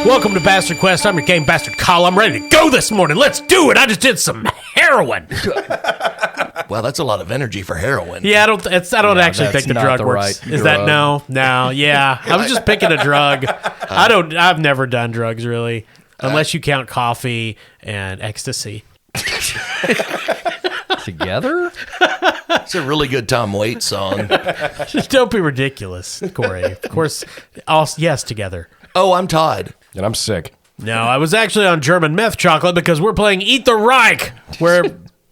Welcome to Bastard Quest. I'm your game bastard Kyle. I'm ready to go this morning. Let's do it. I just did some heroin. Well, that's a lot of energy for heroin. Yeah, I don't actually think the drug works. Is that no? Yeah. I was just picking a drug. I've never done drugs really, unless you count coffee and ecstasy. Together? It's a really good Tom Waits song. Just don't be ridiculous, Corey. Of course, yes, together. Oh, I'm Todd. And I'm sick. No, I was actually on German meth chocolate because we're playing Eat the Reich, where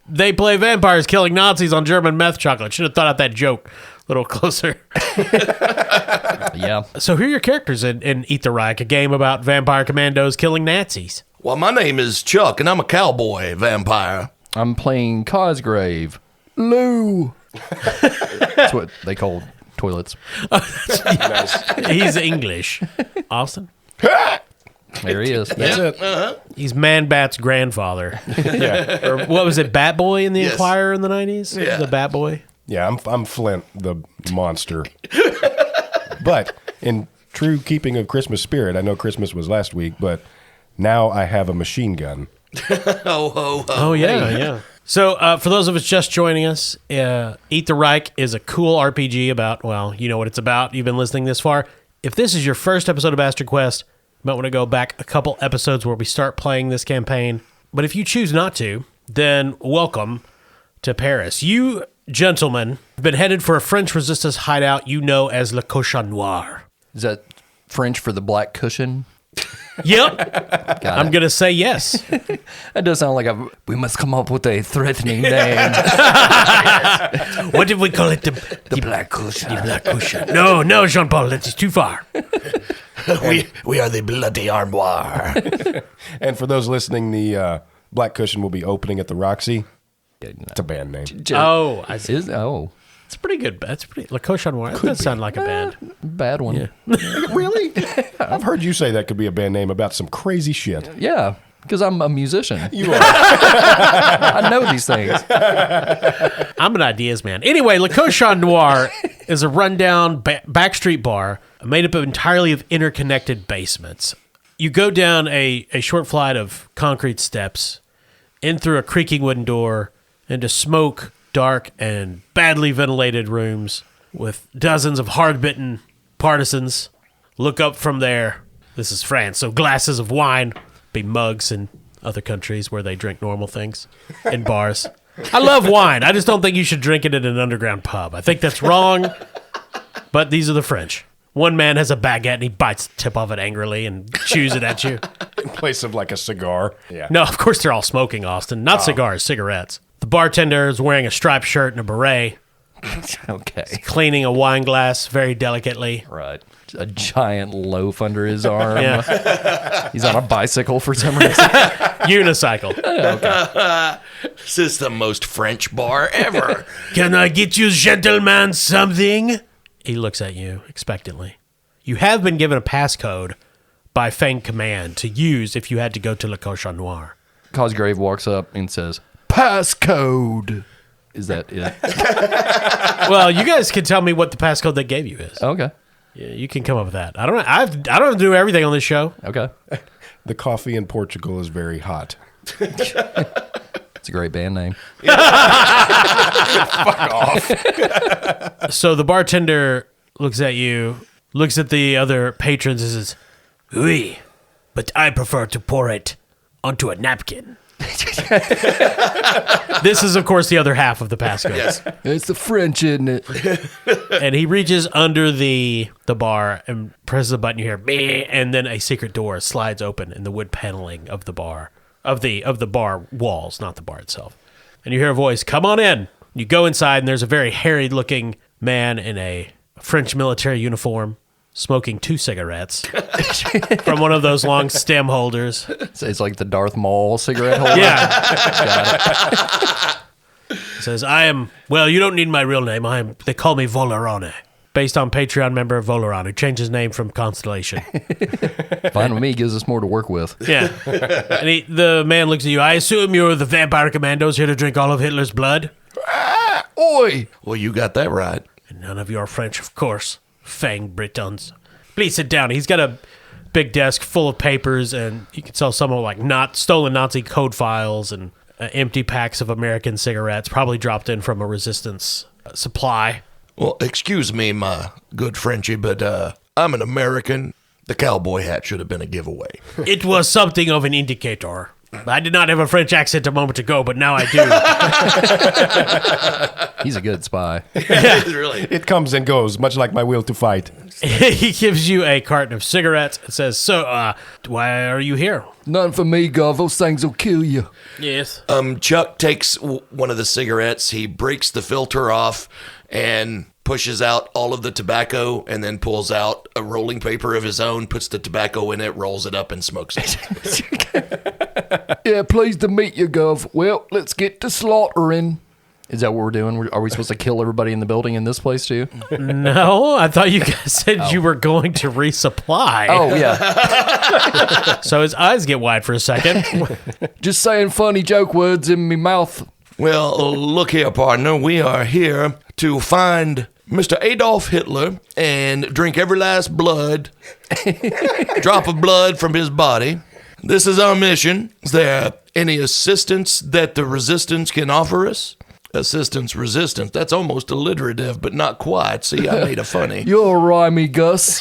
they play vampires killing Nazis on German meth chocolate. Should have thought out that joke a little closer. Yeah. So who are your characters in Eat the Reich, a game about vampire commandos killing Nazis? Well, my name is Chuck, and I'm a cowboy vampire. I'm playing Cosgrave. Lou. That's what they call toilets. He's English. Austin? There he is. That's it. He's Man-Bat's grandfather. Yeah. Or what was it, Bat Boy in the Yes. Enquirer in the 90s? Yeah. The Bat Boy? Yeah, I'm Flint, the monster. But in true keeping of Christmas spirit, I know Christmas was last week, but now I have a machine gun. Ho, ho, ho. Oh, yeah. So, for those of us just joining us, Eat the Reich is a cool RPG about, well, you know what it's about. You've been listening this far. If this is your first episode of Bastard Quest, you might want to go back a couple episodes where we start playing this campaign. But if you choose not to, then welcome to Paris. You gentlemen have been headed for a French resistance hideout you know as Le Cochon Noir. Is that French for the black cushion? Yep. Got I'm it. going to say yes. That does sound like we must come up with a threatening name. What did we call it? The black cushion. The Black Cushion. No, Jean-Paul, that is too far. we are the bloody armoire. And for those listening, the Black Cushion will be opening at the Roxy. It's a band name. Oh, I see. It's It's pretty good. That's pretty. Le Cochon Noir. That does sound like a band. bad one. Yeah. Really? I've heard you say that could be a band name about some crazy shit. Yeah, because I'm a musician. You are. I know these things. I'm an ideas man. Anyway, Le Cochon Noir is a rundown backstreet bar made up entirely of interconnected basements. You go down a short flight of concrete steps, in through a creaking wooden door, into smoke, dark, and badly ventilated rooms with dozens of hard-bitten partisans. Look up from there. This is France, so glasses of wine, be mugs in other countries where they drink normal things, in bars. I love wine. I just don't think you should drink it in an underground pub. I think that's wrong, but these are the French. One man has a baguette and he bites the tip of it angrily and chews it at you. In place of like a cigar. Yeah. No, of course they're all smoking, Austin. Not cigars, cigarettes. The bartender is wearing a striped shirt and a beret, Okay. cleaning a wine glass very delicately. Right. A giant loaf under his arm. Yeah. He's on a bicycle for some reason. Unicycle. This is the most French bar ever. Can I get you gentlemen something? He looks at you expectantly. You have been given a passcode by Fang Command to use if you had to go to Le Cochon Noir. Cosgrave walks up and says, "Passcode." Is that it? Well, you guys can tell me what the passcode they gave you is. Okay. Yeah, you can come up with that. I don't do everything on this show. Okay. The coffee in Portugal is very hot. It's a great band name. Fuck off. So the bartender looks at you, looks at the other patrons and says, "Oui, but I prefer to pour it onto a napkin." This is, of course, the other half of the passcode. Yes. It's the French, isn't it? And he reaches under the bar and presses a button. You hear, "Meh," and then a secret door slides open in the wood paneling of the bar, of the bar walls, not the bar itself. And you hear a voice, "Come on in." You go inside, and there's a very harried-looking man in a French military uniform, smoking 2 cigarettes from one of those long stem holders. So it's like the Darth Maul cigarette holder. Yeah. He says, well, you don't need my real name. They call me Volerone, based on Patreon member Voleron, who changed his name from Constellation. Fine with me. Gives us more to work with. Yeah. And the man looks at you. "I assume you're the vampire commandos here to drink all of Hitler's blood?" Oi! Well, you got that right. "And none of you are French, of course. Fang Britons. Please sit down." He's got a big desk full of papers, and you can tell someone like not stolen Nazi code files and empty packs of American cigarettes, probably dropped in from a resistance supply. Well, excuse me, my good Frenchie, but I'm an American. The cowboy hat should have been a giveaway. It was something of an indicator. I did not have a French accent a moment ago, but now I do. He's a good spy. Really? It comes and goes, much like my will to fight. He gives you a carton of cigarettes and says, "So, why are you here?" None for me, Gov. Those things will kill you. Yes. Chuck takes one of the cigarettes. He breaks the filter off and pushes out all of the tobacco, and then pulls out a rolling paper of his own, puts the tobacco in it, rolls it up, and smokes it. Yeah, pleased to meet you, Gov. Well, let's get to slaughtering. Is that what we're doing? Are we supposed to kill everybody in the building in this place, too? No, I thought you guys said you were going to resupply. Oh, yeah. So his eyes get wide for a second. Just saying funny joke words in me mouth. Well, look here, partner. We are here to find Mr. Adolf Hitler and drink every last drop of blood from his body. This is our mission. Is there any assistance that the resistance can offer us? Assistance, resistance. That's almost alliterative, but not quite. See, I made a funny. You're rhymey, Gus.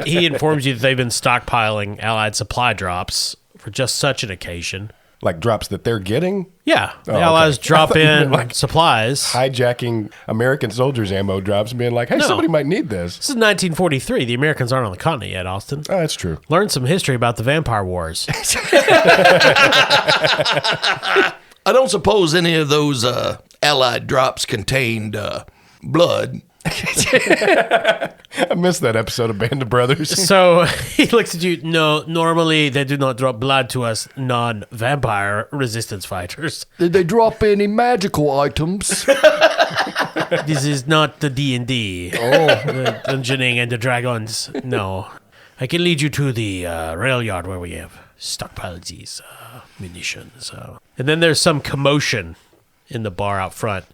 He informs you that they've been stockpiling Allied supply drops for just such an occasion. Like drops that they're getting? Yeah, the okay. Allies drop in Like supplies. Hijacking American soldiers' ammo drops and being like, hey, No. somebody might need this. This is 1943. The Americans aren't on the continent yet, Austin. Oh, that's true. Learn some history about the Vampire Wars. I don't suppose any of those Allied drops contained blood. I missed that episode of Band of Brothers. So he looks at you. No, normally they do not drop blood to us non-vampire resistance fighters. Did they drop any magical items? This is not the D&D. The Dungeoning and the Dragons. No. I can lead you to the rail yard where we have stockpiled these munitions. And then there's some commotion in the bar out front.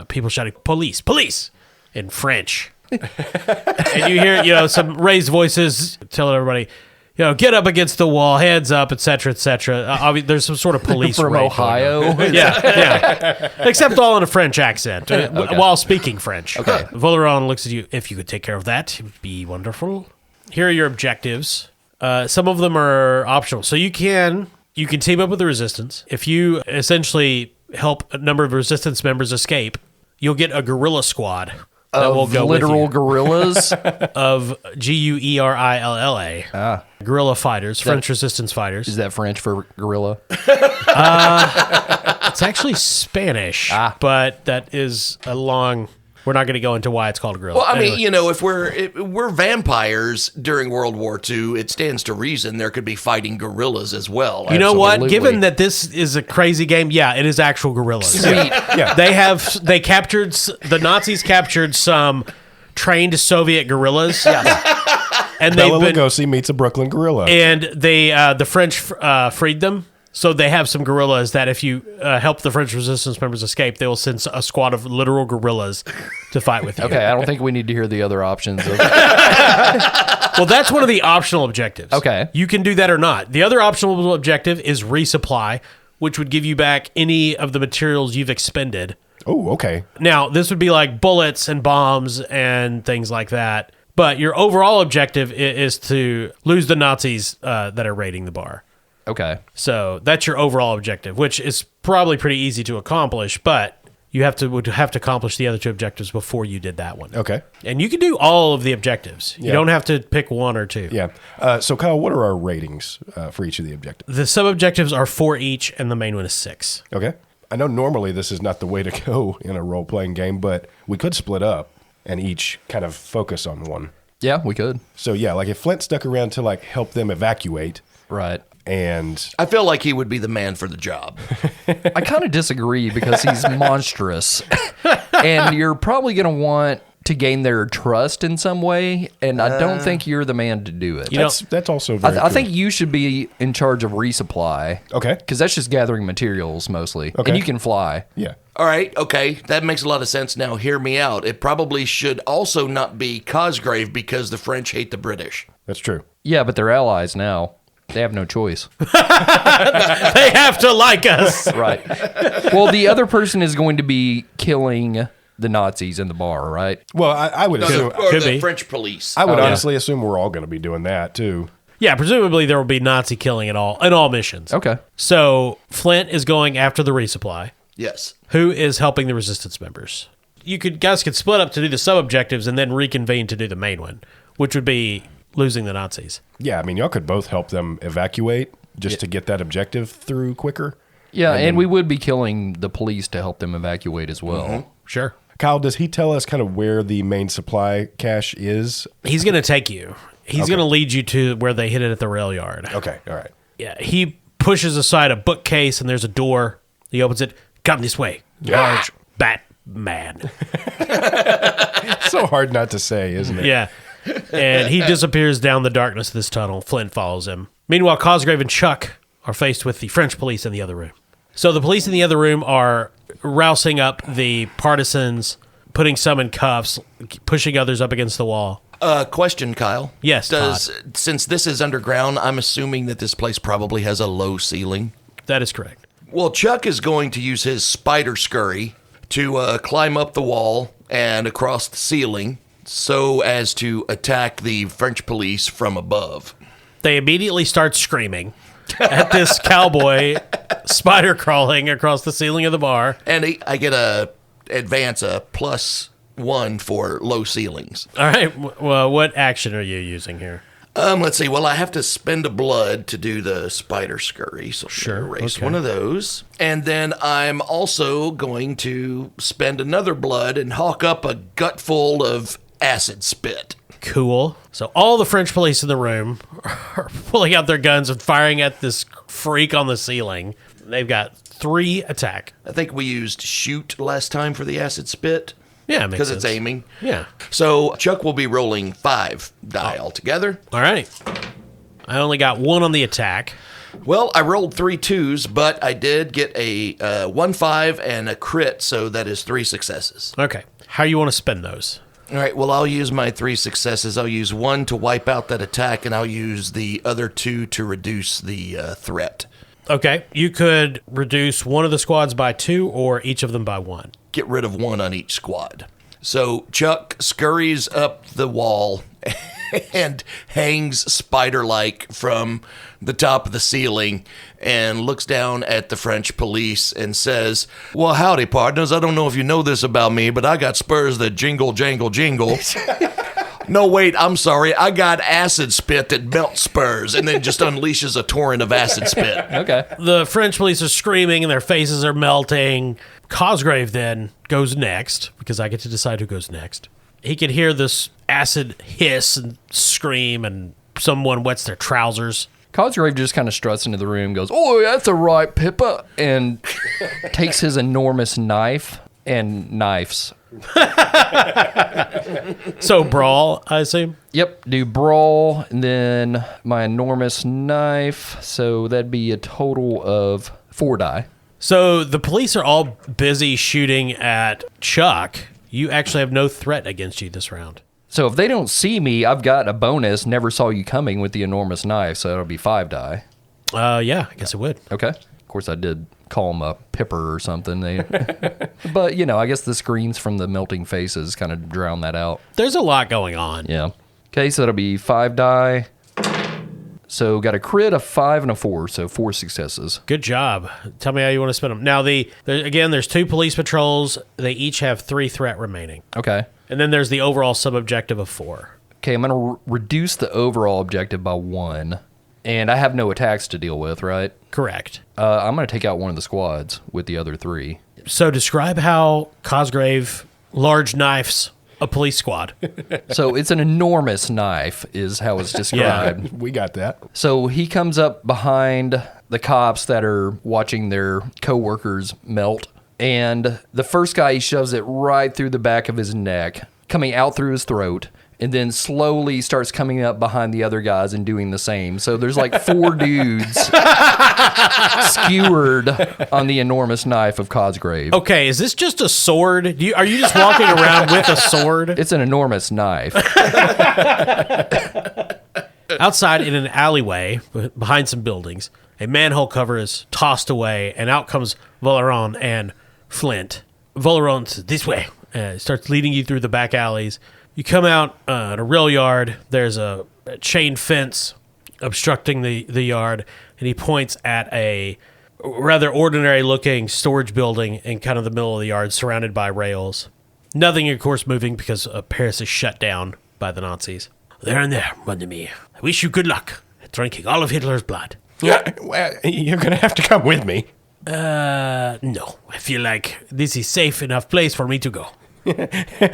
People shouting, police, police, in French. And you hear, some raised voices telling everybody, get up against the wall, hands up, etc., etc. There's some sort of police From raid Ohio? going on. Yeah. Except all in a French accent, while speaking French. Okay. Voleron looks at you. If you could take care of that, it would be wonderful. Here are your objectives. Some of them are optional. So you can team up with the Resistance. If you essentially help a number of Resistance members escape, you'll get a guerrilla squad. That will go literal with you. gorillas? Of Guerilla. Guerrilla fighters, French resistance fighters. Is that French for gorilla? It's actually Spanish, but that is a long... We're not going to go into why it's called a guerrilla. Well, I mean, Anyway. if we're vampires during World War II, it stands to reason there could be fighting gorillas as well. You know what? Absolutely. Given that this is a crazy game, yeah, it is actual gorillas. Sweet. Yeah. The Nazis captured some trained Soviet guerrillas. And Bela they've been, Lugosi meets a Brooklyn gorilla. and the French freed them. So they have some guerrillas that if you help the French resistance members escape, they will send a squad of literal guerrillas to fight with you. Okay, I don't think we need to hear the other options. Well, that's one of the optional objectives. Okay. You can do that or not. The other optional objective is resupply, which would give you back any of the materials you've expended. Oh, okay. Now, this would be like bullets and bombs and things like that. But your overall objective is to lose the Nazis that are raiding the bar. Okay. So that's your overall objective, which is probably pretty easy to accomplish, but you would have to accomplish the other two objectives before you did that one. Okay. And you can do all of the objectives. You Yeah. don't have to pick one or two. Yeah. So, Kyle, what are our ratings for each of the objectives? The sub-objectives are 4 each, and the main one is 6. Okay. I know normally this is not the way to go in a role-playing game, but we could split up and each kind of focus on one. Yeah, we could. So, yeah, like if Flint stuck around to like help them evacuate Right. and... I feel like he would be the man for the job. I kind of disagree because he's monstrous. And you're probably going to want to gain their trust in some way, and I don't think you're the man to do it. That's also very I true. think you should be in charge of resupply. Okay. Because that's just gathering materials mostly. Okay. And you can fly. Yeah. All right, okay, that makes a lot of sense. Now, hear me out. It probably should also not be Cosgrave because the French hate the British. That's true. Yeah, but they're allies now. They have no choice. They have to like us. Right. Well, the other person is going to be killing the Nazis in the bar, right? Well, I would assume. Or Could the be. French police. I would yeah. honestly assume we're all going to be doing that too. Yeah, presumably there will be Nazi killing in all missions. Okay. So Flint is going after the resupply. Yes. Who is helping the resistance members? Guys could split up to do the sub objectives and then reconvene to do the main one, which would be losing the Nazis. Yeah, I mean, y'all could both help them evacuate just to get that objective through quicker. Yeah, and we would be killing the police to help them evacuate as well. Sure. Kyle, does he tell us kind of where the main supply cache is? He's going to take you. He's going to lead you to where they hit it at the rail yard. Okay, all right. Yeah, he pushes aside a bookcase and there's a door. He opens it. Come this way. Large Batman. So hard not to say, isn't it? Yeah. And he disappears down the darkness of this tunnel. Flint follows him. Meanwhile, Cosgrave and Chuck are faced with the French police in the other room. So the police in the other room are rousing up the partisans, putting some in cuffs, pushing others up against the wall. Question, Kyle. Yes, Since this is underground, I'm assuming that this place probably has a low ceiling. That is correct. Well, Chuck is going to use his spider scurry to climb up the wall and across the ceiling so as to attack the French police from above. They immediately start screaming at this cowboy spider crawling across the ceiling of the bar. And I get a +1 for low ceilings. All right. Well, what action are you using here? Let's see. Well, I have to spend a blood to do the spider scurry, so Sure, erase okay. one of those. And then I'm also going to spend another blood and hawk up a gutful of acid spit. Cool. So all the French police in the room are pulling out their guns and firing at this freak on the ceiling. They've got 3 attack. I think we used shoot last time for the acid spit. Yeah, makes Because it's sense. aiming. Yeah. So Chuck will be rolling 5 die altogether. All right. I only got 1 on the attack. Well, I rolled 3 2s, but I did get a 1-5 and a crit, so that is 3 successes. Okay. How you want to spend those? All right, well, I'll use my 3 successes. I'll use 1 to wipe out that attack, and I'll use the other 2 to reduce the threat. Okay. You could reduce one of the squads by 2 or each of them by 1. Get rid of 1 on each squad. So Chuck scurries up the wall and hangs spider-like from the top of the ceiling and looks down at the French police and says, "Well, howdy, partners. I don't know if you know this about me, but I got spurs that jingle, jangle, jingle." No, wait, I'm sorry. I got acid spit that melts spurs and then just unleashes a torrent of acid spit. Okay. The French police are screaming and their faces are melting. Cosgrave then goes next, because I get to decide who goes next. He can hear this acid hiss and scream, and someone wets their trousers. Cosgrave just kind of struts into the room, goes, "Oh, that's a right, Pippa," and takes his enormous knife and knifes. So brawl, I assume? Yep, do brawl, and then my enormous knife. So that'd be a total of 4 die. So the police are all busy shooting at Chuck. You actually have no threat against you this round. So if they don't see me, I've got a bonus, never saw you coming with the enormous knife, so it'll be 5 die. Yeah, I guess it would. Okay. Of course, I did call them a pipper or something. But, I guess the screens from the melting faces kind of drown that out. There's a lot going on. Yeah. Okay, so that'll be 5 die. So got a crit, a 5, and a 4, so 4 successes. Good job. Tell me how you want to spend them. Now, there's 2 police patrols. They each have 3 threat remaining. Okay. And then there's the overall sub-objective of 4. Okay, I'm going to reduce the overall objective by 1. And I have no attacks to deal with, right? Correct. I'm going to take out one of the squads with the other 3. So describe how Cosgrave large knifes a police squad. So it's an enormous knife is how it's described. We got that. So he comes up behind the cops that are watching their coworkers melt. And the first guy, he shoves it right through the back of his neck. coming out through his throat, and then slowly starts coming up behind the other guys and doing the same. So there's like 4 dudes skewered on the enormous knife of Cosgrave. Okay, is this just a sword? Are you just walking around with a sword? It's an enormous knife. Outside in an alleyway behind some buildings, a manhole cover is tossed away, and out comes Voleron and Flint. Voleron says, "This way," and starts leading you through the back alleys. You come out at a rail yard. There's a chain fence obstructing the yard, and he points at a rather ordinary-looking storage building in kind of the middle of the yard, surrounded by rails. Nothing, of course, moving because Paris is shut down by the Nazis. "There and there, mon ami. I wish you good luck at drinking all of Hitler's blood." Yeah, well, you're going to have to come with me. No. I feel like this is safe enough place for me to go.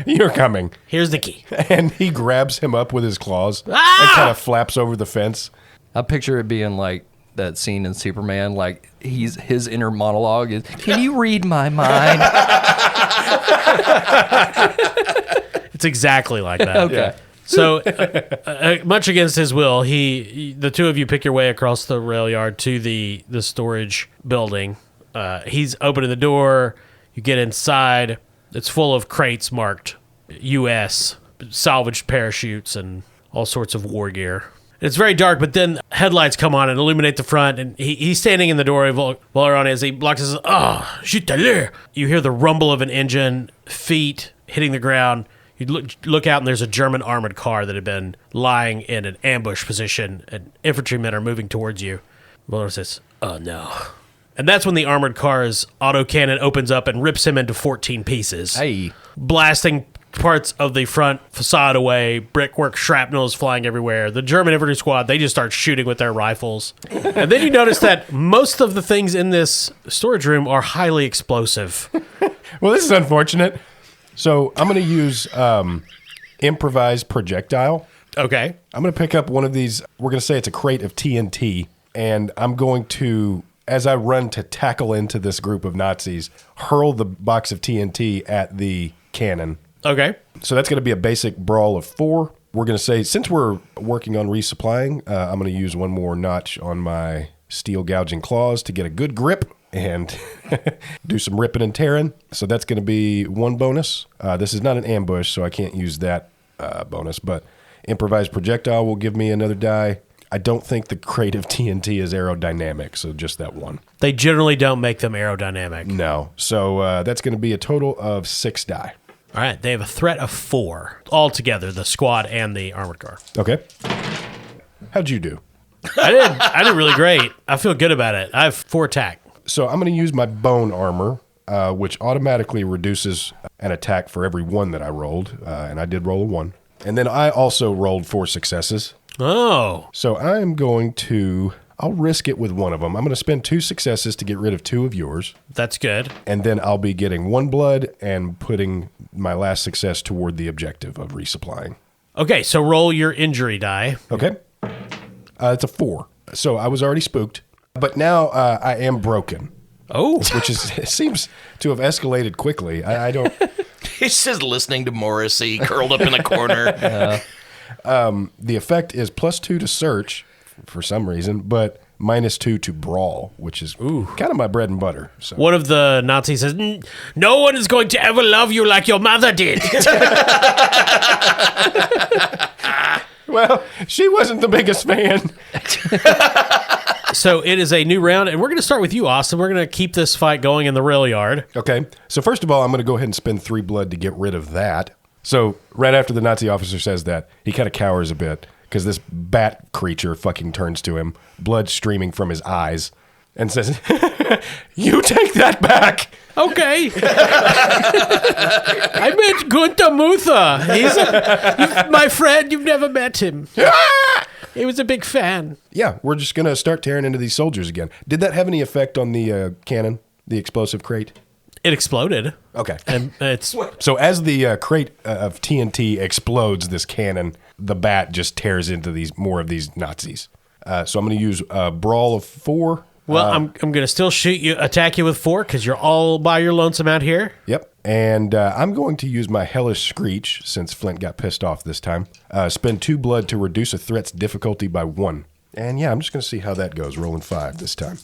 You're coming. Here's the key. And he grabs him up with his claws and kind of flaps over the fence. I picture it being like that scene in Superman, like his inner monologue is, "Can you read my mind?" It's exactly like that. Okay. So, much against his will, the two of you pick your way across the rail yard to the storage building. He's opening the door. You get inside. It's full of crates marked U.S., salvaged parachutes, and all sorts of war gear. It's very dark, but then headlights come on and illuminate the front, and he's standing in the door. Voleron, as he blocks his, chut à l'heure. You hear the rumble of an engine, feet hitting the ground. You look out, and there's a German armored car that had been lying in an ambush position, and infantrymen are moving towards you. Voleron says, "Oh, no." And that's when the armored car's autocannon opens up and rips him into 14 pieces. Hey. Blasting parts of the front facade away, brickwork shrapnel is flying everywhere. The German infantry squad, they just start shooting with their rifles. And then you notice that most of the things in this storage room are highly explosive. Well, this is unfortunate. So I'm going to use improvised projectile. Okay. I'm going to pick up one of these. We're going to say it's a crate of TNT. And I'm going to, as I run to tackle into this group of Nazis, hurl the box of TNT at the cannon. Okay. So that's going to be a basic brawl of 4. We're going to say, since we're working on resupplying, I'm going to use one more notch on my steel gouging claws to get a good grip and do some ripping and tearing. So that's going to be 1 bonus. This is not an ambush, so I can't use that bonus, but improvised projectile will give me another die. I don't think the crate of TNT is aerodynamic, so just that 1. They generally don't make them aerodynamic. No. So that's going to be a total of 6 die. All right. They have a threat of 4 altogether, the squad and the armored car. Okay. How'd you do? I did really great. I feel good about it. I have 4 attack. So I'm going to use my bone armor, which automatically reduces an attack for every 1 that I rolled, and I did roll a 1. And then I also rolled 4 successes. Oh. So I'm going to, I'll risk it with one of them. I'm going to spend 2 successes to get rid of 2 of yours. That's good. And then I'll be getting 1 blood and putting my last success toward the objective of resupplying. Okay, so roll your injury die. Okay. It's a 4. So I was already spooked, but now I am broken. Oh. Which it seems to have escalated quickly. I don't... He's just listening to Morrissey curled up in a corner. The effect is +2 to search for some reason, but -2 to brawl, which is kind of my bread and butter. So. One of the Nazis says, "No one is going to ever love you like your mother did." Well, she wasn't the biggest fan. So it is a new round, and we're going to start with you, Austin. We're going to keep this fight going in the rail yard. Okay. So first of all, I'm going to go ahead and spend 3 blood to get rid of that. So right after the Nazi officer says that, he kind of cowers a bit because this bat creature fucking turns to him, blood streaming from his eyes, and says, "You take that back." Okay. I met Gunther Muther. He's my friend. You've never met him. He was a big fan. Yeah, we're just going to start tearing into these soldiers again. Did that have any effect on the cannon, the explosive crate? It exploded. Okay. And it's So as the crate of TNT explodes this cannon, the bat just tears into more of these Nazis. So I'm going to use a brawl of 4 Well, I'm going to still attack you with 4 because you're all by your lonesome out here. Yep. And I'm going to use my Hellish Screech, since Flint got pissed off this time. Spend 2 blood to reduce a threat's difficulty by 1. And yeah, I'm just going to see how that goes, rolling 5 this time.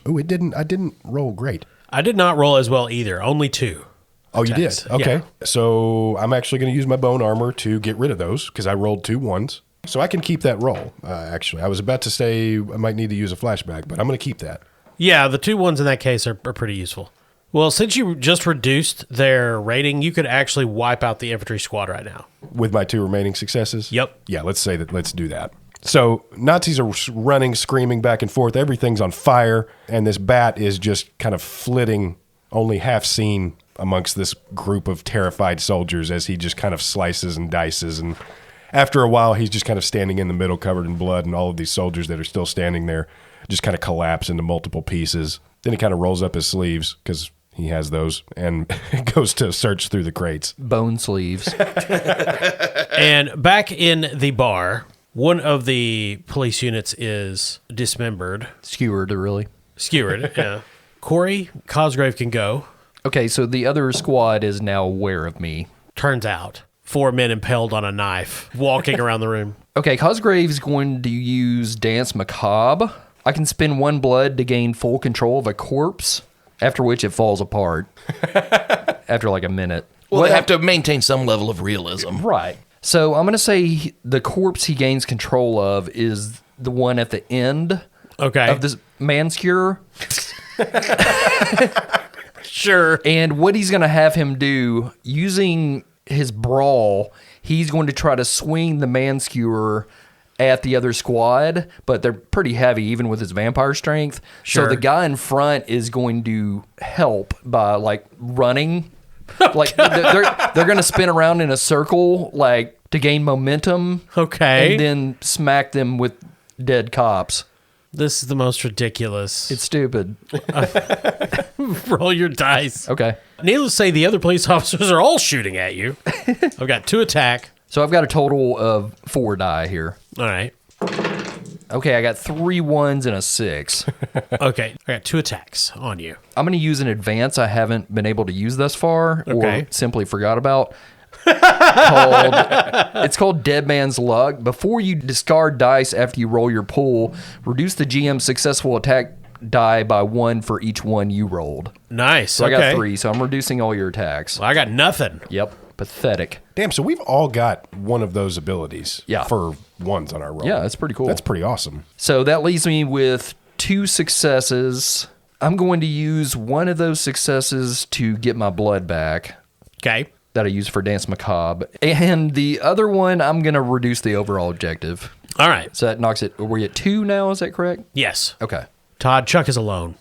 Oh, I didn't roll great. I did not roll as well either, only 2. Oh, you did? attacks. Okay. Yeah. So I'm actually going to use my bone armor to get rid of those because I rolled 2 1s. So I can keep that roll, actually. I was about to say I might need to use a flashback, but I'm going to keep that. Yeah, the 2 1s in that case are pretty useful. Well, since you just reduced their rating, you could actually wipe out the infantry squad right now. With my 2 remaining successes? Yep. Yeah, let's do that. So Nazis are running, screaming back and forth. Everything's on fire, and this bat is just kind of flitting, only half seen amongst this group of terrified soldiers as he just kind of slices and dices. And after a while, he's just kind of standing in the middle covered in blood, and all of these soldiers that are still standing there just kind of collapse into multiple pieces. Then he kind of rolls up his sleeves because he has those and goes to search through the crates. Bone sleeves. And back in the bar, one of the police units is dismembered. Skewered, really. Skewered, yeah. Corey, Cosgrave can go. Okay, so the other squad is now aware of me. Turns out, 4 men impaled on a knife, walking around the room. Okay, Cosgrave's going to use Dance Macabre. I can spend 1 blood to gain full control of a corpse, after which it falls apart after like a minute. Well, they have to maintain some level of realism. Right. So I'm going to say the corpse he gains control of is the one at the end Okay. of this manscure. Sure. And what he's going to have him do, using his brawl, he's going to try to swing the manskewer at the other squad, but they're pretty heavy even with his vampire strength. Sure. So the guy in front is going to help by like running. Like they're going to spin around in a circle like to gain momentum. Okay. And then smack them with dead cops. This is the most ridiculous. It's stupid. Roll your dice. Okay. Needless to say, the other police officers are all shooting at you. I've got 2 attack. So I've got a total of 4 die here. All right. Okay, I got 3 1s and a 6. Okay. I got 2 attacks on you. I'm going to use an advance I haven't been able to use thus far Okay. or simply forgot about. It's called Dead Man's Luck. Before you discard dice after you roll your pool, reduce the GM's successful attack die by 1 for each one you rolled. Nice. So okay. I got 3, so I'm reducing all your attacks. Well, I got nothing. Yep. Pathetic. Damn, so we've all got one of those abilities Yeah. for 1s on our roll. Yeah, that's pretty cool. That's pretty awesome. So that leaves me with 2 successes. I'm going to use one of those successes to get my blood back Okay. that I use for Dance Macabre. And the other one, I'm going to reduce the overall objective. All right. So that knocks it. We're at 2 now, is that correct? Yes. Okay. Todd, Chuck is alone.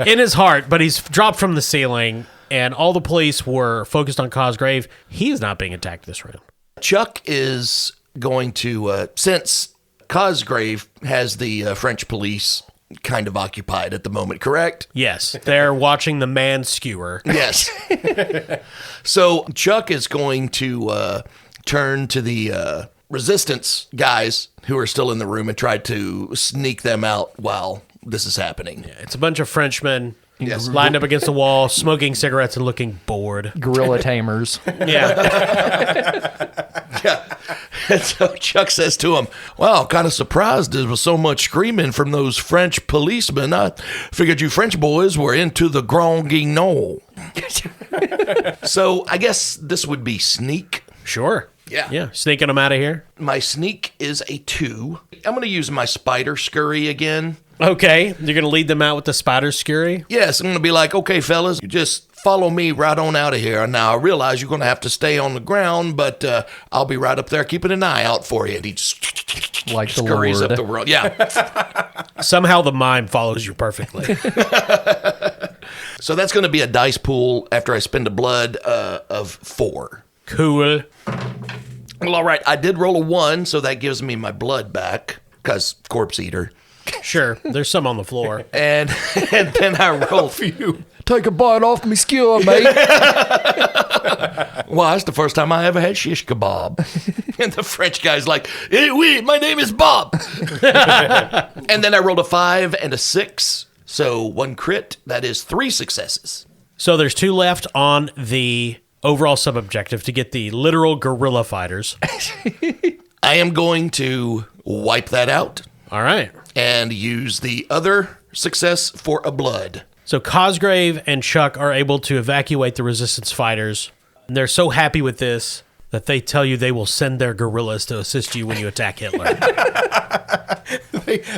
In his heart, but he's dropped from the ceiling, and all the police were focused on Cosgrave. He is not being attacked this round. Chuck is going to, since Cosgrave has the French police kind of occupied at the moment, correct? Yes. They're watching the man skewer. Yes. So Chuck is going to turn to the resistance guys who are still in the room and try to sneak them out while this is happening. It's a bunch of Frenchmen Yes. lined up against the wall, smoking cigarettes and looking bored. Gorilla tamers. Yeah. Yeah. And so Chuck says to him, "Well, kind of surprised there was so much screaming from those French policemen. I figured you French boys were into the Grand Guignol." So I guess this would be sneak. Sure. Yeah. Yeah. Sneaking them out of here. My sneak is a 2. I'm going to use my spider scurry again. Okay. You're going to lead them out with the spider scurry? Yes, I'm going to be like, "Okay, fellas, you just follow me right on out of here. Now, I realize you're going to have to stay on the ground, but I'll be right up there keeping an eye out for you." And he just Like the scurries Lord. up the road. Yeah. Somehow the mime follows you perfectly. So that's going to be a dice pool after I spend a blood of 4. Cool. Well, all right. I did roll a 1, so that gives me my blood back because corpse eater. Sure. There's some on the floor. And then I roll a few. Take a bite off me skewer, mate. Well, that's the first time I ever had shish kebab. And the French guy's like, hey, oui, my name is Bob. And then I rolled a 5 and a 6. So 1 crit, that is 3 successes. So there's 2 left on the overall sub-objective to get the literal guerrilla fighters. I am going to wipe that out All right. and use the other success for a blood. So Cosgrave and Chuck are able to evacuate the resistance fighters. And they're so happy with this that they tell you they will send their guerrillas to assist you when you attack Hitler.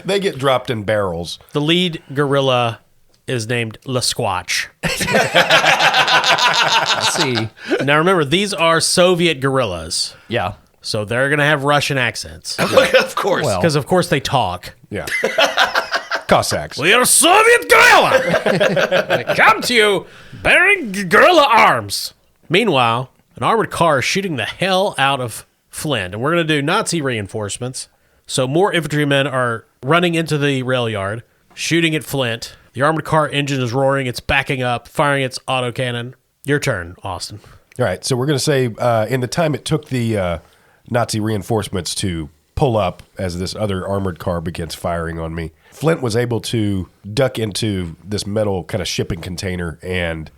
They get dropped in barrels. The lead guerrilla is named Lasquatch. I see. Now remember, these are Soviet guerrillas. Yeah. So they're going to have Russian accents. Of course. Well. Because, of course, they talk. Yeah. Cossacks. We are Soviet guerrilla! They come to you bearing guerrilla arms. Meanwhile, an armored car is shooting the hell out of Flint, and we're going to do Nazi reinforcements. So more infantrymen are running into the rail yard, shooting at Flint. The armored car engine is roaring. It's backing up, firing its autocannon. Your turn, Austin. All right, so we're going to say in the time it took the Nazi reinforcements to pull up as this other armored car begins firing on me, Flint was able to duck into this metal kind of shipping container and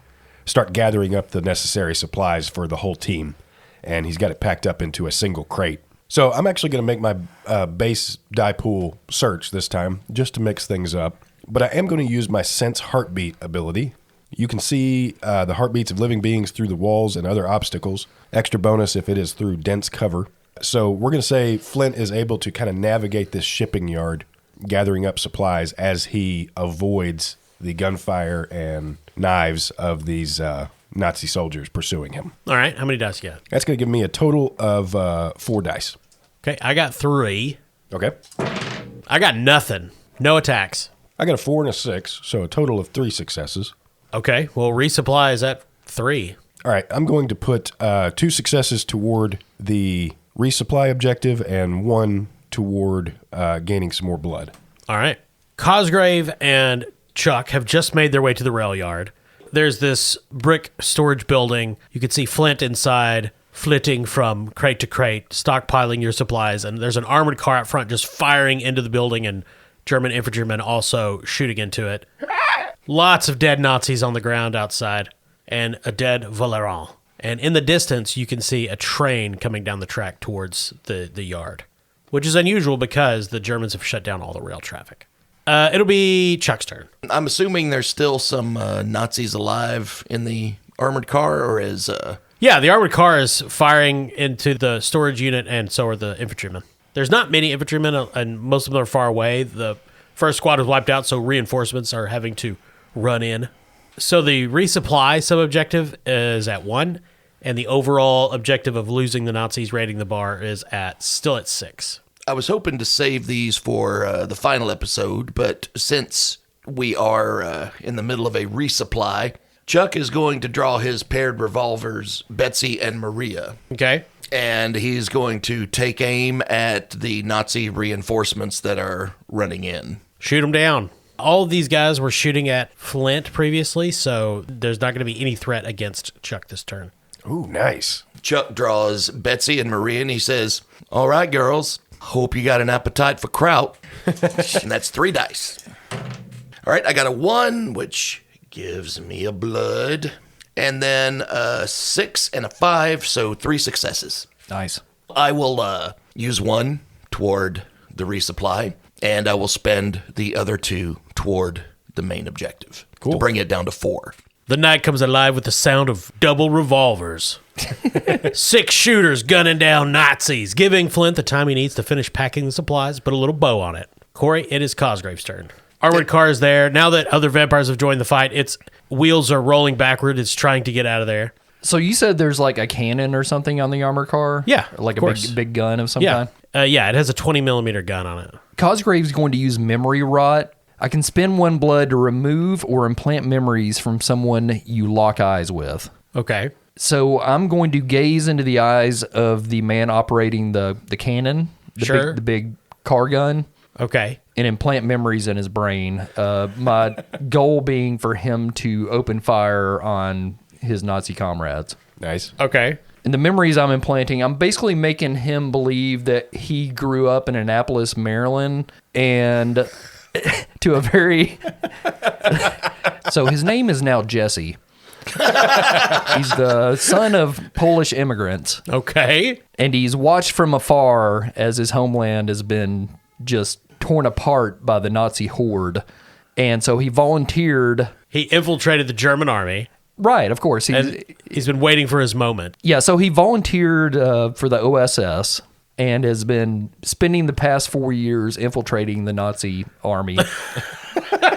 start gathering up the necessary supplies for the whole team. And he's got it packed up into a single crate. So I'm actually going to make my base die pool search this time just to mix things up. But I am going to use my sense heartbeat ability. You can see the heartbeats of living beings through the walls and other obstacles. Extra bonus if it is through dense cover. So we're going to say Flint is able to kind of navigate this shipping yard, gathering up supplies as he avoids the gunfire and knives of these Nazi soldiers pursuing him. All right, how many dice you got? That's going to give me a total of 4 dice. Okay, I got 3. Okay. I got nothing. No attacks. I got a 4 and a 6, so a total of 3 successes. Okay, well, resupply is at 3. All right, I'm going to put 2 successes toward the resupply objective and 1 toward gaining some more blood. All right. Cosgrave and Chuck have just made their way to the rail yard. There's this brick storage building. You can see Flint inside, flitting from crate to crate, stockpiling your supplies. And there's an armored car out front just firing into the building, and German infantrymen also shooting into it. Lots of dead Nazis on the ground outside, and a dead Valeran. And in the distance, you can see a train coming down the track towards the yard, which is unusual because the Germans have shut down all the rail traffic. It'll be Chuck's turn. I'm assuming there's still some Nazis alive in the armored car, or is... Yeah, the armored car is firing into the storage unit, and so are the infantrymen. There's not many infantrymen, and most of them are far away. The first squad was wiped out, so reinforcements are having to run in. So the resupply sub-objective is at 1, and the overall objective of losing the Nazis raiding the bar is still at 6. I was hoping to save these for the final episode, but since we are in the middle of a resupply, Chuck is going to draw his paired revolvers, Betsy and Maria. Okay. And he's going to take aim at the Nazi reinforcements that are running in. Shoot them down. All of these guys were shooting at Flint previously, so there's not going to be any threat against Chuck this turn. Ooh, nice. Chuck draws Betsy and Maria, and he says, "All right, girls, hope you got an appetite for kraut." And that's 3 dice. All right, I got a 1, which gives me a blood, and then a 6 and a 5, so 3 successes. Nice. I will use 1 toward the resupply, and I will spend the other 2 toward the main objective. Cool. To bring it down to 4. The night comes alive with the sound of double revolvers. 6 shooters gunning down Nazis, giving Flint the time he needs to finish packing the supplies, put a little bow on it. Corey, it is Cosgrave's turn. Armored car is there. Now that other vampires have joined the fight, its wheels are rolling backward. It's trying to get out of there. So you said there's like a cannon or something on the armored car? Yeah, Or like of a course. big gun of some Yeah. kind? Yeah, it has a 20-millimeter gun on it. Cosgrave's going to use memory rot. I can spend 1 blood to remove or implant memories from someone you lock eyes with. Okay. So I'm going to gaze into the eyes of the man operating the cannon, Sure. the big car gun, Okay. and implant memories in his brain. My goal being for him to open fire on his Nazi comrades. Nice. Okay. And the memories I'm implanting, I'm basically making him believe that he grew up in Annapolis, Maryland, and to a very... So his name is now Jesse. He's the son of Polish immigrants. Okay. And he's watched from afar as his homeland has been just torn apart by the Nazi horde. And so he volunteered. He infiltrated the German army. Right, of course. And he's been waiting for his moment. Yeah, so he volunteered for the OSS and has been spending the past 4 years infiltrating the Nazi army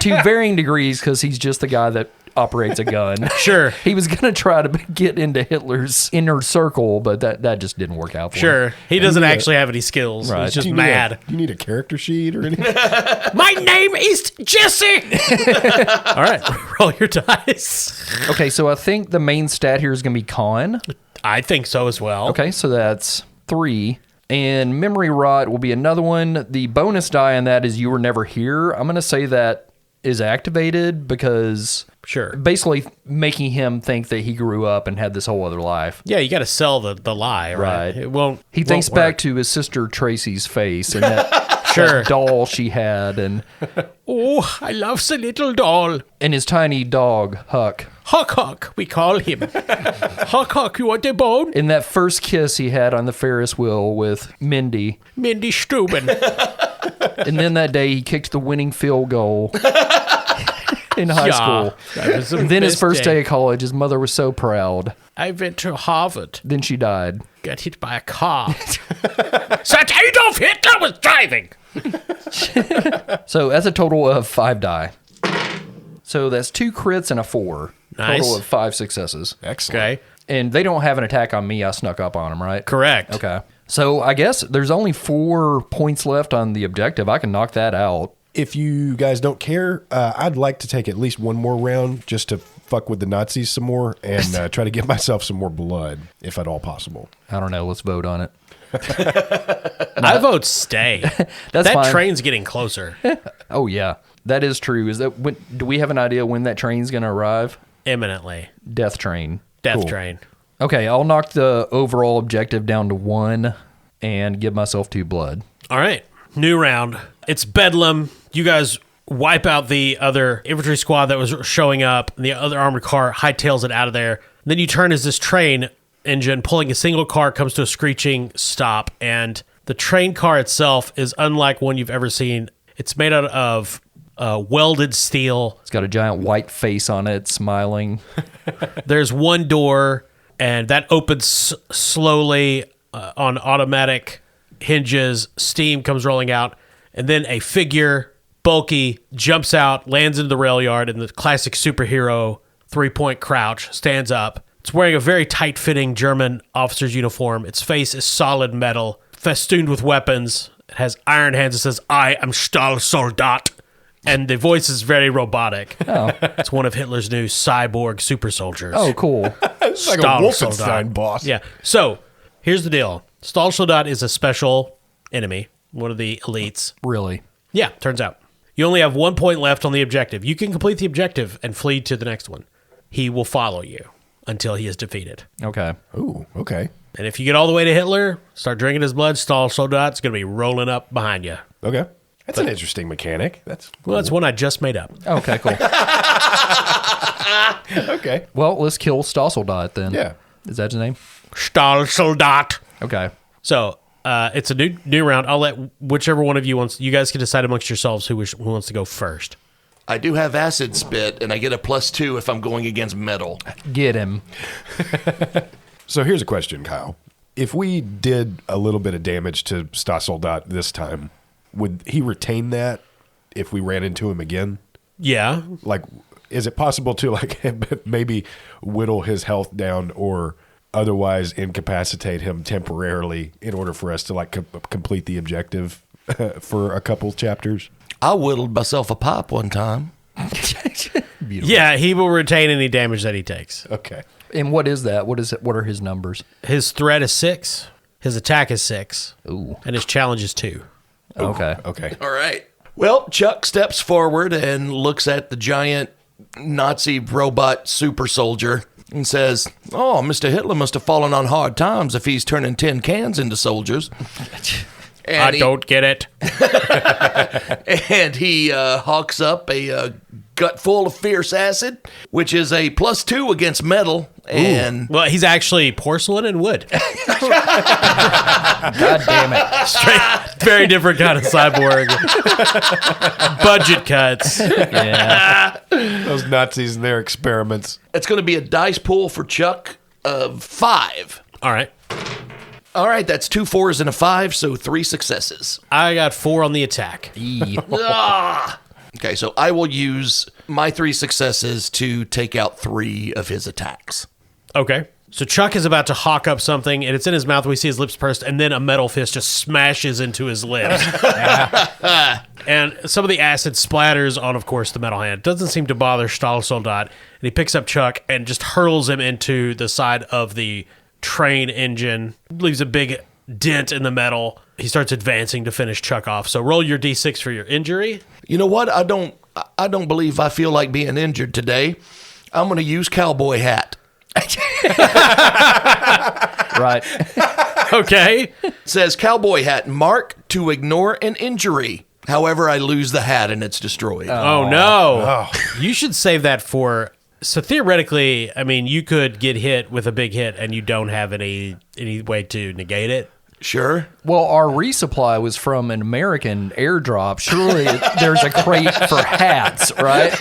to varying degrees because he's just the guy that operates a gun. Sure. He was going to try to get into Hitler's inner circle, but that just didn't work out for him. Sure. He doesn't actually have any skills. Right. He's just Do mad. you need a character sheet or anything? My name is Jesse. All right. Roll your dice. Okay, so I think the main stat here is going to be con. I think so as well. Okay, so that's 3. And memory rot will be another one. The bonus die on that is you were never here. I'm going to say that is activated because Sure. basically making him think that he grew up and had this whole other life. Yeah, you got to sell the lie, right? Right. It won't. He thinks back to his sister Tracy's face and that, Sure. that doll she had and Oh, I love the little doll. his tiny dog, Huck. Huck Huck, we call him. Huck Huck, you want a bone? In that first kiss he had on the Ferris wheel with Mindy. Mindy Struben. And then that day he kicked the winning field goal in high school. That was the And then his best first day of college, his mother was so proud. I went to Harvard. Then she died. Got hit by a car. Such Adolf Hitler was driving. So that's a total of 5 die. So that's 2 crits and a 4. Nice. Total of 5 successes. Excellent. Okay. And they don't have an attack on me. I snuck up on them, right? Correct. Okay. So I guess there's only 4 points left on the objective. I can knock that out. If you guys don't care, I'd like to take at least one more round just to fuck with the Nazis some more and try to get myself some more blood, if at all possible. I don't know. Let's vote on it. I vote stay. That's that fine. train's getting closer. Oh, yeah. That is true. Is that when, do we have an idea when that train's going to arrive? Imminently. Death train. Death Cool. train. Okay, I'll knock the overall objective down to 1 and give myself 2 blood. All right. New round. It's Bedlam. You guys wipe out the other infantry squad that was showing up, and the other armored car hightails it out of there. Then you turn as this train engine pulling a single car comes to a screeching stop, and the train car itself is unlike one you've ever seen. It's made out of welded steel. It's got a giant white face on it, smiling. There's one door, and that opens slowly on automatic hinges. Steam comes rolling out, and then a figure, bulky, jumps out, lands into the rail yard in the classic superhero 3-point crouch, stands up. It's wearing a very tight-fitting German officer's uniform. Its face is solid metal, festooned with weapons. It has iron hands. It says, "I am Stahlsoldat." And the voice is very robotic. Oh. It's one of Hitler's new cyborg super soldiers. Oh, cool. It's like a Stahlsoldat. Wolfenstein boss. Yeah. So, here's the deal. Stahlsoldat is a special enemy, one of the elites. Really? Yeah, turns out. You only have 1 point left on the objective. You can complete the objective and flee to the next one. He will follow you until he is defeated. Okay. Ooh, okay. And if you get all the way to Hitler, start drinking his blood, Stahlsoldat's going to be rolling up behind you. Okay. That's an interesting mechanic. That's Well, that's one I just made up. Okay, cool. okay. Well, let's kill Stahlsoldat then. Yeah. Is that his name? Stahlsoldat. Okay. So, it's a new round. I'll let whichever one of you wants. You guys can decide amongst yourselves who wants to go first. I do have acid spit, and I get a +2 if I'm going against metal. Get him. So here's a question, Kyle. If we did a little bit of damage to Stahlsoldat this time, would he retain that if we ran into him again? Yeah. Like, is it possible to like maybe whittle his health down or otherwise incapacitate him temporarily in order for us to like complete the objective for a couple chapters? I whittled myself a pipe one time. Yeah, he will retain any damage that he takes. Okay. And what is that? What is it? What are his numbers? His threat is 6. His attack is 6. Ooh. And his challenge is 2. Okay. Okay. All right. Well, Chuck steps forward and looks at the giant Nazi robot super soldier and says, "Oh, Mr. Hitler must have fallen on hard times if he's turning tin cans into soldiers." I don't get it. And he hawks up a gut full of fierce acid, which is a +2 against metal. And Well, he's actually porcelain and wood. God damn it. Very different kind of cyborg. Budget cuts. Yeah. Those Nazis and their experiments. it's going to be a dice pool for Chuck of 5. All right. All right, that's 2 4s and a 5, so 3 successes. I got 4 on the attack. Okay, so I will use my 3 successes to take out 3 of his attacks. Okay. So Chuck is about to hawk up something, and it's in his mouth. We see his lips pursed, and then a metal fist just smashes into his lips. And some of the acid splatters on, of course, the metal hand. Doesn't seem to bother Stahlsoldat. And he picks up Chuck and just hurls him into the side of the train engine. Leaves a big dent in the metal. He starts advancing to finish Chuck off. So roll your D6 for your injury. You know what? I don't believe I feel like being injured today. I'm going to use cowboy hat. Right. Okay. It says cowboy hat, mark to ignore an injury. However, I lose the hat and it's destroyed. Oh, no. You should save that for... So theoretically, I mean, you could get hit with a big hit and you don't have any way to negate it. Sure. Well, our resupply was from an American airdrop. Surely there's a crate for hats, right?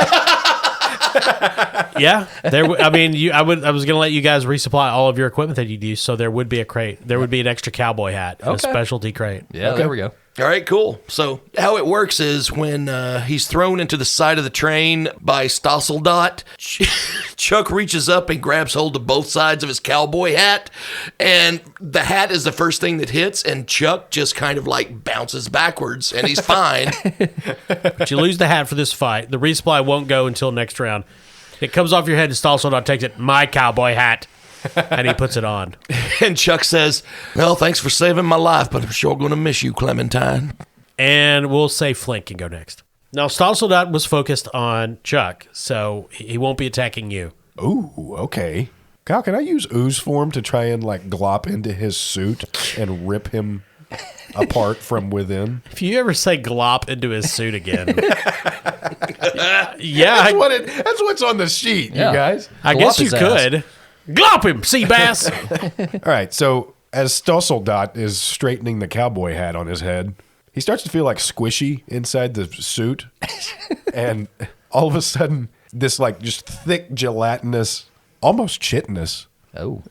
Yeah, I mean, I was going to let you guys resupply all of your equipment that you'd use, so there would be a crate. There would be an extra cowboy hat, a specialty crate. Yeah, there we go. All right, cool. So how it works is when he's thrown into the side of the train by Stahlsoldat, Chuck reaches up and grabs hold of both sides of his cowboy hat, and the hat is the first thing that hits, and Chuck just kind of like bounces backwards, and he's fine. But you lose the hat for this fight. The resupply won't go until next round. It comes off your head, and Stahlsoldat takes it, my cowboy hat, and he puts it on. And Chuck says, "Well, thanks for saving my life, but I'm sure going to miss you, Clementine." And we'll say Flint can go next. Now, Stahlsoldat was focused on Chuck, so he won't be attacking you. Ooh, okay. Kyle, can I use ooze form to try and like glop into his suit and rip him apart from within? If you ever say glop into his suit again... yeah, That's what's on the sheet, Yeah. you guys. I Glop guess you his ass. could. Glop him, sea bass! All right, so as Stahlsoldat is straightening the cowboy hat on his head, he starts to feel like squishy inside the suit. And all of a sudden, this like just thick, gelatinous, almost chitinous Oh.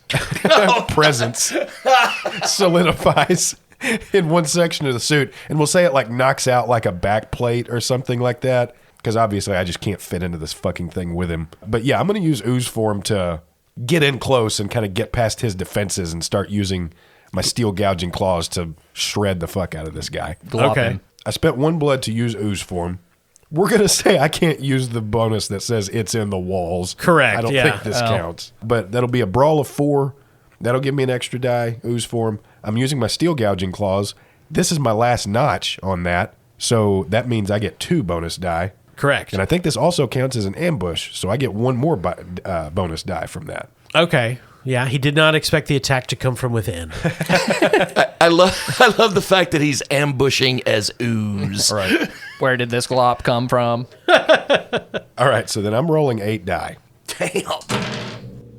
presence solidifies in one section of the suit. And we'll say it like knocks out like a back plate or something like that. Because obviously I just can't fit into this fucking thing with him. But yeah, I'm going to use ooze form to get in close and kind of get past his defenses and start using my steel gouging claws to shred the fuck out of this guy. Glop Okay. him. I spent 1 blood to use ooze form. We're going to say I can't use the bonus that says it's in the walls. Correct, I don't yeah. think this counts. But that'll be a brawl of 4. That'll give me an extra die, ooze form. I'm using my steel gouging claws. This is my last notch on that. So that means I get 2 bonus die. Correct. And I think this also counts as an ambush. So I get 1 more bonus die from that. Okay. Yeah, he did not expect the attack to come from within. I love the fact that he's ambushing as ooze. Right. Where did this glop come from? All right, so then I'm rolling 8 die. Damn.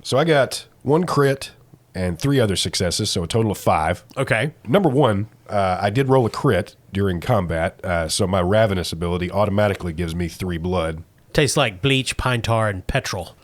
So I got 1 crit and 3 other successes, so a total of 5. Okay. Number 1, I did roll a crit during combat, so my Ravenous ability automatically gives me 3 blood. Tastes like bleach, pine tar, and petrol.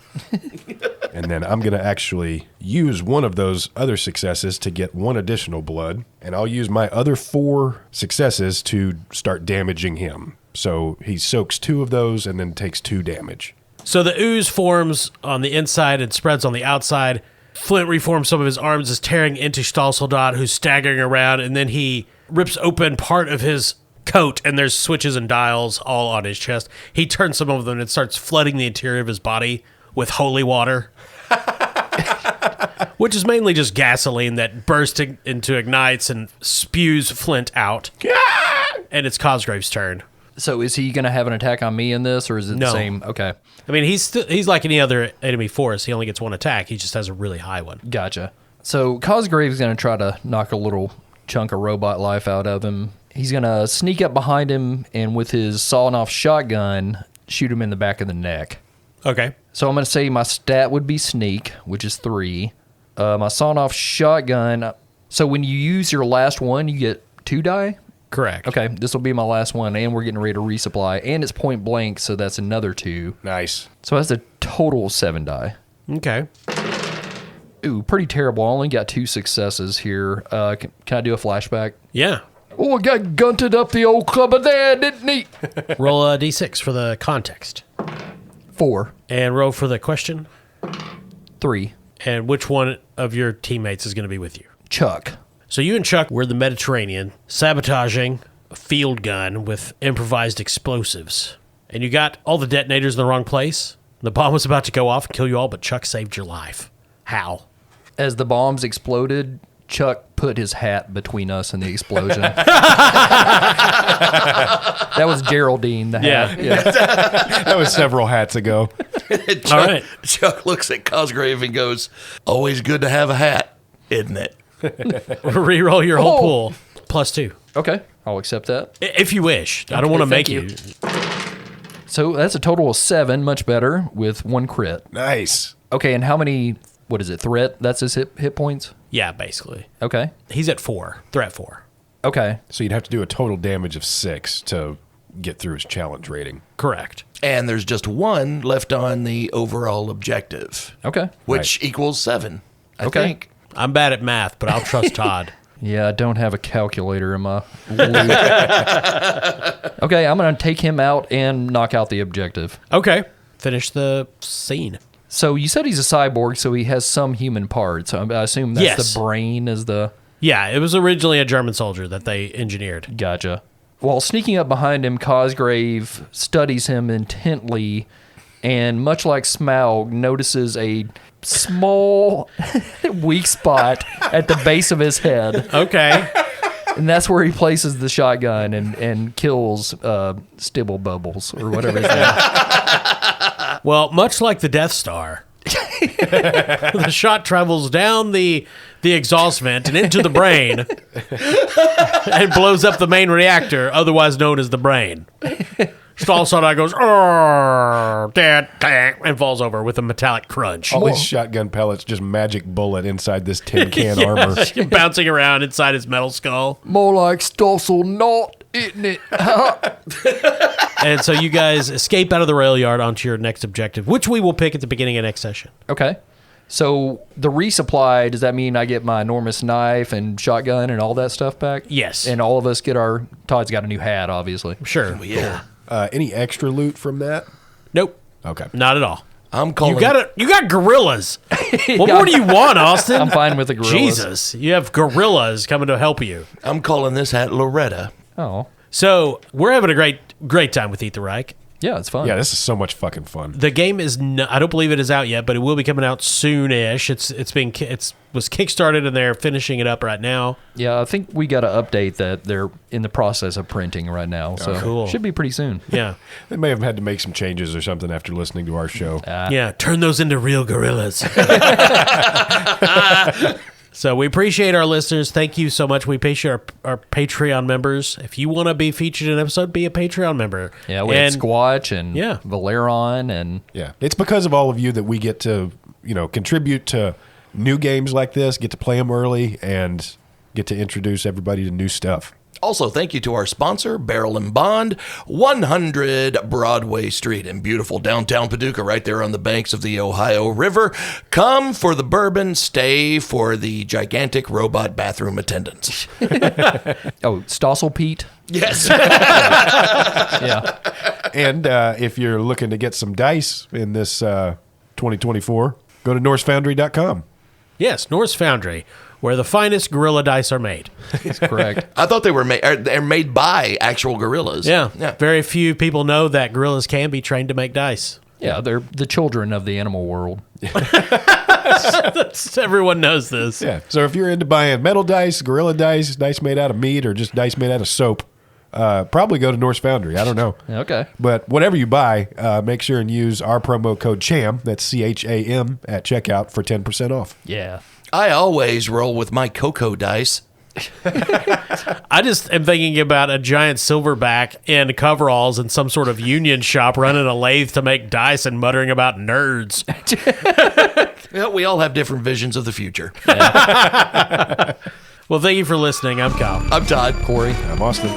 And then I'm going to actually use one of those other successes to get 1 additional blood. And I'll use my other 4 successes to start damaging him. So he soaks 2 of those and then takes 2 damage. So the ooze forms on the inside and spreads on the outside. Flint reforms some of his arms, is tearing into Stahlsoldat, who's staggering around, and then he rips open part of his coat, and there's switches and dials all on his chest. He turns some of them and starts flooding the interior of his body with holy water, which is mainly just gasoline that bursts into ignites and spews Flint out. And it's Cosgrave's turn. So is he going to have an attack on me in this, or is it No. the same? Okay, I mean, he's like any other enemy force. He only gets one attack. He just has a really high one. gotcha. So Cosgrave's going to try to knock a little chunk of robot life out of him. He's going to sneak up behind him and with his sawing-off shotgun, shoot him in the back of the neck. Okay. So I'm going to say my stat would be sneak, which is 3. My sawing-off shotgun. So when you use your last one, you get 2 die? Correct. Okay, this will be my last one, and we're getting ready to resupply. And it's point blank, so that's another 2. Nice. So that's a total of 7 die. Okay. Ooh, pretty terrible. I only got 2 successes here. Can I do a flashback? Yeah. Oh, I got gunted up the old cupboard there, didn't he? Roll a d6 for the context. 4. And roll for the question. 3. And which one of your teammates is going to be with you? Chuck. So you and Chuck were in the Mediterranean, sabotaging a field gun with improvised explosives. And you got all the detonators in the wrong place. The bomb was about to go off and kill you all, but Chuck saved your life. How? As the bombs exploded, Chuck put his hat between us and the explosion. That was Geraldine, the hat. Yeah. That was several hats ago. Chuck, All right. Chuck looks at Cosgrave and goes, always good to have a hat, isn't it? Reroll your whole pool. +2. Okay, I'll accept that. If you wish. I don't want to thank make you. So that's a total of 7, much better, with 1 crit. Nice. Okay, and how many, what is it, threat? That's his hit points? Yeah, basically. Okay. He's at 4. Threat 4. Okay. So you'd have to do a total damage of 6 to get through his challenge rating. Correct. And there's just 1 left on the overall objective, Okay. which equals 7, I Okay. think. I'm bad at math, but I'll trust Todd. Yeah, I don't have a calculator in my loot. Okay, I'm going to take him out and knock out the objective. Okay. Finish the scene. So you said he's a cyborg, so he has some human parts. I assume that's Yes. the brain is the... Yeah, it was originally a German soldier that they engineered. Gotcha. While sneaking up behind him, Cosgrave studies him intently and, much like Smaug, notices a small, weak spot at the base of his head. Okay. And that's where he places the shotgun and kills Stibble Bubbles, or whatever his name is. Well, much like the Death Star, the shot travels down the exhaust vent and into the brain and blows up the main reactor, otherwise known as the brain. Stallside goes, and falls over with a metallic crunch. All these shotgun pellets, just magic bullet inside this tin can armor. Bouncing around inside his metal skull. More like Stossel not, isn't it? And so you guys escape out of the rail yard onto your next objective, which we will pick at the beginning of next session. Okay. So the resupply, does that mean I get my enormous knife and shotgun and all that stuff back? Yes. And all of us get our... Todd's got a new hat, obviously. Sure. Yeah. Any extra loot from that? Nope. Okay. Not at all. I'm calling You got gorillas. What more do you want, Austin? I'm fine with the gorillas. Jesus, you have gorillas coming to help you. I'm calling this hat Loretta. Oh. So we're having a great time with Eat the Reich. Yeah, it's fun. Yeah, this is so much fucking fun. The game is I don't believe it is out yet, but it will be coming out soon-ish. It was kickstarted and they're finishing it up right now. Yeah, I think we got to update that they're in the process of printing right now. So cool. should be pretty soon. Yeah. They may have had to make some changes or something after listening to our show. Yeah, turn those into real gorillas. So we appreciate our listeners. Thank you so much. We appreciate our Patreon members. If you want to be featured in an episode, be a Patreon member. Yeah, we had Squatch and Yeah. Valeron and... Yeah, it's because of all of you that we get to, contribute to new games like this, get to play them early, and get to introduce everybody to new stuff. Also, thank you to our sponsor, Barrel and Bond, 100 Broadway Street in beautiful downtown Paducah, right there on the banks of the Ohio River. Come for the bourbon, stay for the gigantic robot bathroom attendants. Oh, Stossel Pete? Yes. Yeah. And if you're looking to get some dice in this 2024, go to NorseFoundry.com. Yes, Norse Foundry, where the finest gorilla dice are made. That's correct. I thought they're made by actual gorillas. Yeah. Yeah. Very few people know that gorillas can be trained to make dice. Yeah, they're the children of the animal world. Everyone knows this. Yeah. So if you're into buying metal dice, gorilla dice, dice made out of meat, or just dice made out of soap, Probably go to Norse Foundry. I don't know. Okay. But whatever you buy, make sure and use our promo code CHAM, that's CHAM, at checkout for 10% off. Yeah. I always roll with my cocoa dice. I just am thinking about a giant silverback in coveralls in some sort of union shop running a lathe to make dice and muttering about nerds. Yeah, we all have different visions of the future. Well, thank you for listening. I'm Kyle. I'm Todd. Corey. I'm Austin.